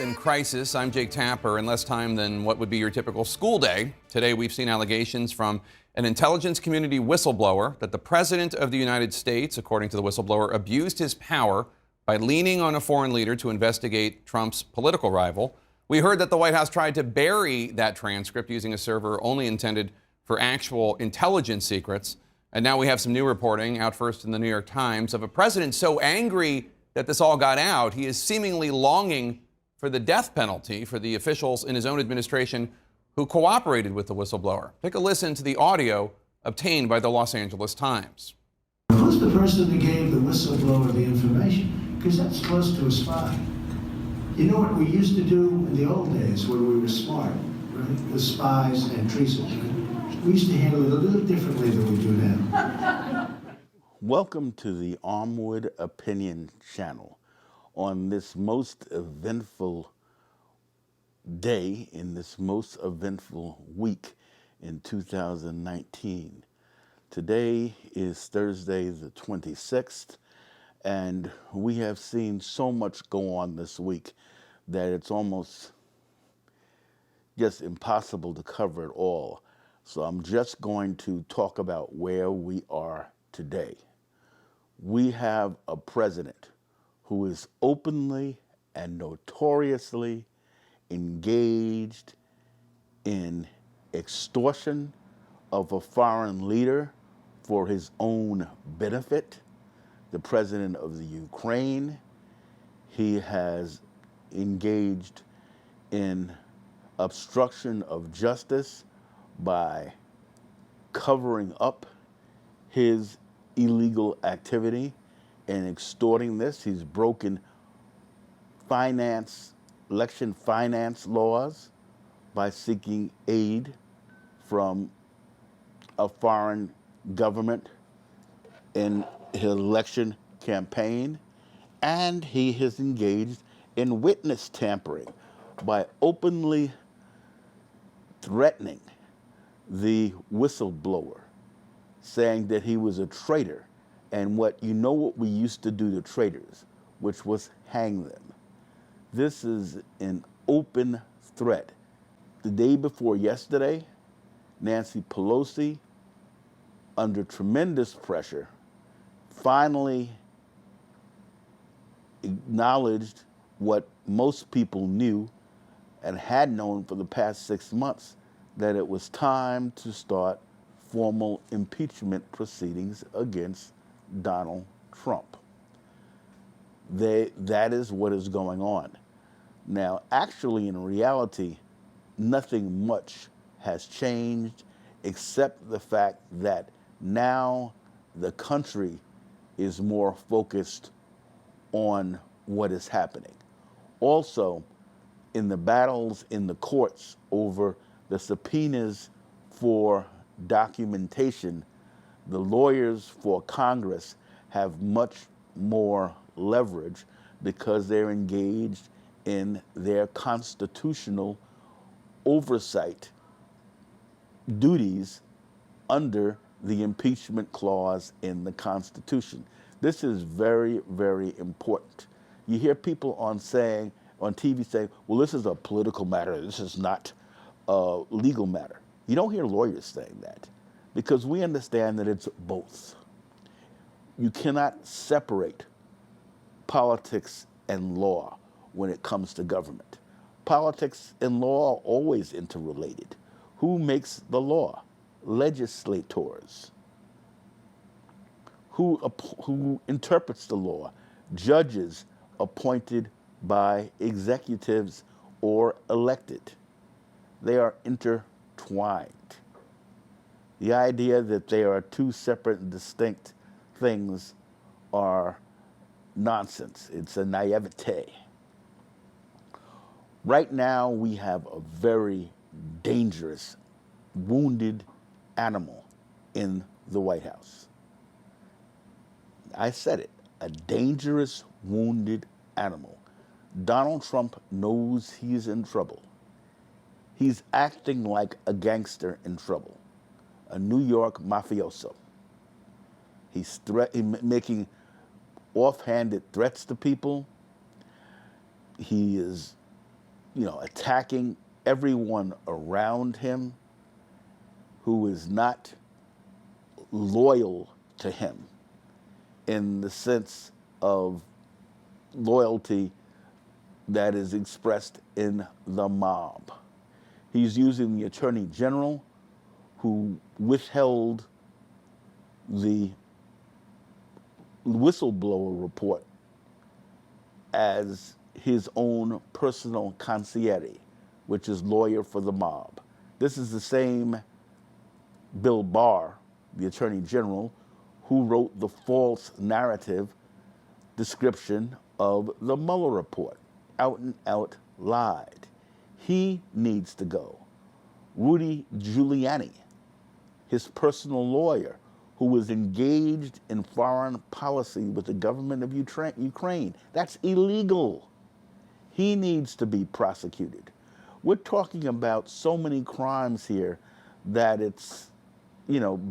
In crisis. I'm Jake Tapper. In less time than what would be your typical school day, today we've seen allegations from an intelligence community whistleblower that the President of the United States, according to the whistleblower, abused his power by leaning on a foreign leader to investigate Trump's political rival. We heard that the White House tried to bury that transcript using a server only intended for actual intelligence secrets. And now we have some new reporting, out first in the New York Times, of a president so angry that this all got out, he is seemingly longing for the death penalty for the officials in his own administration who cooperated with the whistleblower. Take a listen to the audio obtained by the Los Angeles Times. Who's the person who gave the whistleblower the information? Because that's close to a spy. You know what we used to do in the old days when we were smart, right? The spies and treason. Right? We used to handle it a little differently than we do now. Welcome to the Armwood Opinion Channel. On this most eventful day, in this most eventful week in 2019. Today is Thursday the 26th, and we have seen so much go on this week that it's almost just impossible to cover it all. So I'm just going to talk about where we are today. We have a president who is openly and notoriously engaged in extortion of a foreign leader for his own benefit, the president of the Ukraine. He has engaged in obstruction of justice by covering up his illegal activity and extorting this. He's broken election finance laws by seeking aid from a foreign government in his election campaign. And he has engaged in witness tampering by openly threatening the whistleblower, saying that he was a traitor. And what we used to do to traitors, which was hang them. This is an open threat. The day before yesterday, Nancy Pelosi, under tremendous pressure, finally acknowledged what most people knew and had known for the past 6 months, that it was time to start formal impeachment proceedings against Donald Trump. That is what is going on. Now, actually, in reality, nothing much has changed except the fact that now the country is more focused on what is happening. Also, in the battles in the courts over the subpoenas for documentation, the lawyers for Congress have much more leverage because they're engaged in their constitutional oversight duties under the impeachment clause in the Constitution. This is very, very important. You hear people on TV saying, well, this is a political matter, this is not a legal matter. You don't hear lawyers saying that because we understand that it's both. You cannot separate politics and law when it comes to government. Politics and law are always interrelated. Who makes the law? Legislators. Who interprets the law? Judges appointed by executives or elected. They are intertwined. The idea that they are two separate and distinct things are nonsense. It's a naivete. Right now, we have a very dangerous, wounded animal in the White House. I said it, a dangerous, wounded animal. Donald Trump knows he's in trouble. He's acting like a gangster in trouble, a New York mafioso. He's making offhanded threats to people. He is, attacking everyone around him who is not loyal to him in the sense of loyalty that is expressed in the mob. He's using the Attorney General, who withheld the whistleblower report, as his own personal consigliere, which is lawyer for the mob. This is the same Bill Barr, the Attorney General, who wrote the false narrative description of the Mueller report, out and out lied. He needs to go. Rudy Giuliani, his personal lawyer, who was engaged in foreign policy with the government of Ukraine. That's illegal. He needs to be prosecuted. We're talking about so many crimes here that it's,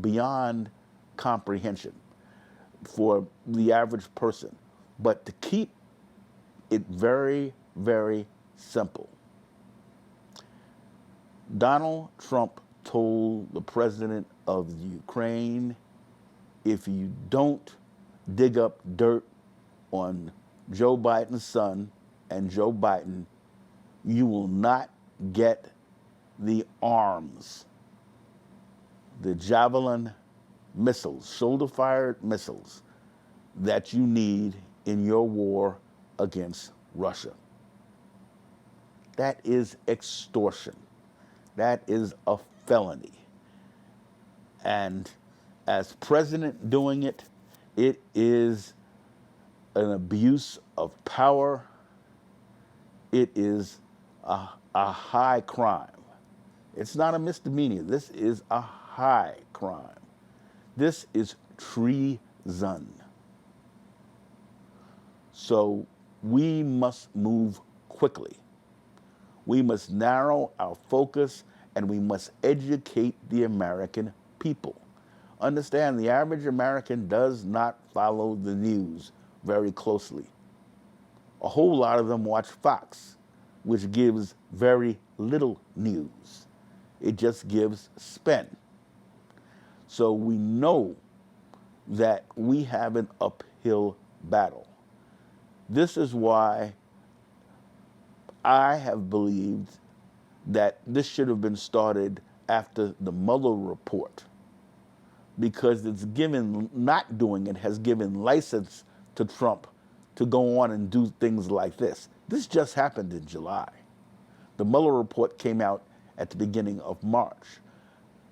beyond comprehension for the average person. But to keep it very, very simple, Donald Trump told the president of Ukraine, if you don't dig up dirt on Joe Biden's son and Joe Biden, you will not get the arms, the Javelin missiles, shoulder-fired missiles that you need in your war against Russia. That is extortion. That is a felony. And as president doing it, it is an abuse of power. It is a high crime. It's not a misdemeanor. This is a high crime. This is treason. So we must move quickly. We must narrow our focus and we must educate the American people. Understand, the average American does not follow the news very closely. A whole lot of them watch Fox, which gives very little news. It just gives spin. So we know that we have an uphill battle. This is why I have believed that this should have been started after the Mueller report, because not doing it has given license to Trump to go on and do things like this. This just happened in July. The Mueller report came out at the beginning of March.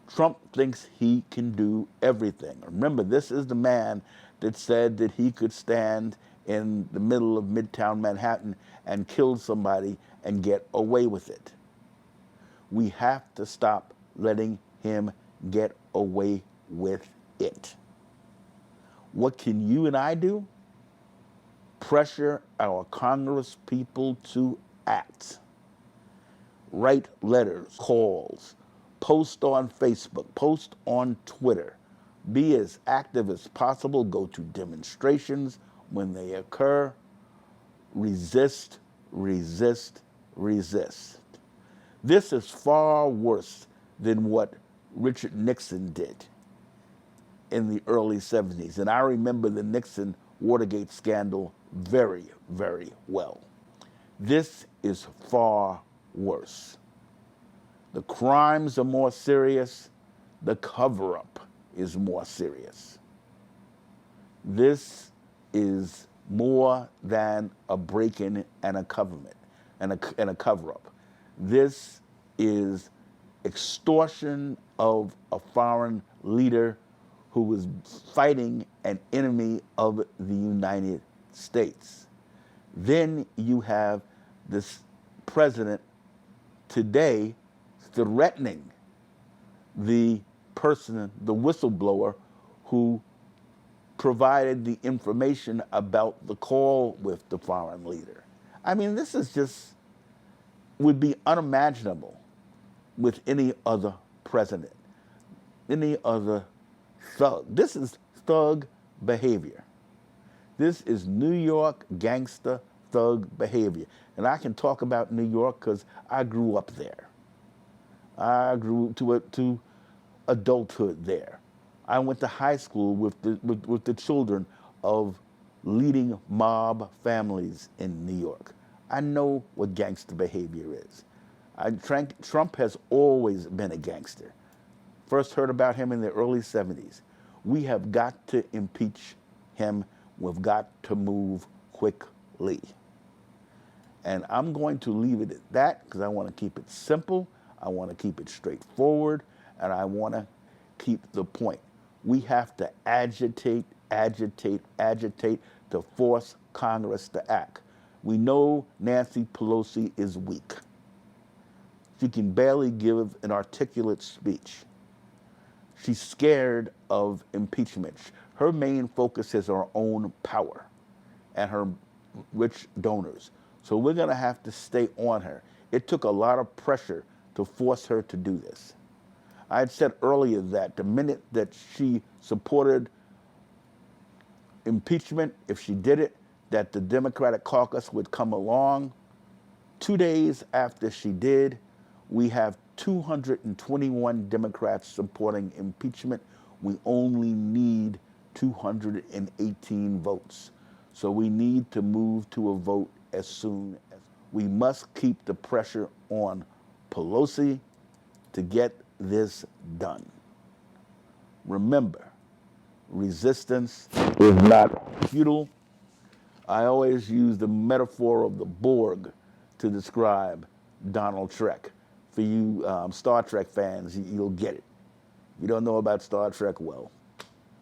Trump thinks he can do everything. Remember, this is the man that said that he could stand in the middle of Midtown Manhattan and kill somebody and get away with it. We have to stop letting him get away with it. What can you and I do? Pressure our Congress people to act. Write letters, calls, post on Facebook, post on Twitter, Be as active as possible. Go to demonstrations when they occur. Resist, resist, resist. This is far worse than what Richard Nixon did in the early 70s. And I remember the Nixon Watergate scandal very, very well. This is far worse. The crimes are more serious. The cover-up is more serious. This is more than a break-in and a cover-up. This is extortion of a foreign leader who was fighting an enemy of the United States. Then you have this president today threatening the person, the whistleblower, who provided the information about the call with the foreign leader. I mean, this is just, would be unimaginable with any other president, any other thug. This is thug behavior. This is New York gangster thug behavior. And I can talk about New York because I grew up there. I grew to adulthood there. I went to high school with the children of leading mob families in New York. I know what gangster behavior is. Trump has always been a gangster. First heard about him in the early 70s. We have got to impeach him. We've got to move quickly. And I'm going to leave it at that because I want to keep it simple. I want to keep it straightforward, and I want to keep the point. We have to agitate, agitate, agitate to force Congress to act. We know Nancy Pelosi is weak. She can barely give an articulate speech. She's scared of impeachment. Her main focus is her own power and her rich donors. So we're going to have to stay on her. It took a lot of pressure to force her to do this. I had said earlier that the minute that she supported impeachment, if she did it, that the Democratic caucus would come along. 2 days after she did, we have 221 Democrats supporting impeachment. We only need 218 votes. So we need to move to a vote as soon as. We must keep the pressure on Pelosi to get this done. Remember, resistance is not futile. I always use the metaphor of the Borg to describe Donald Trek. For you Star Trek fans, you'll get it. You don't know about Star Trek, well,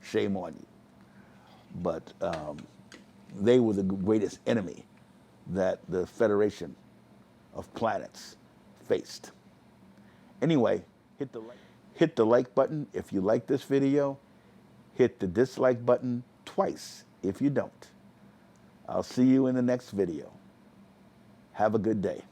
shame on you. But they were the greatest enemy that the Federation of Planets faced. Anyway, hit the like button if you like this video. Hit the dislike button twice if you don't. I'll see you in the next video. Have a good day.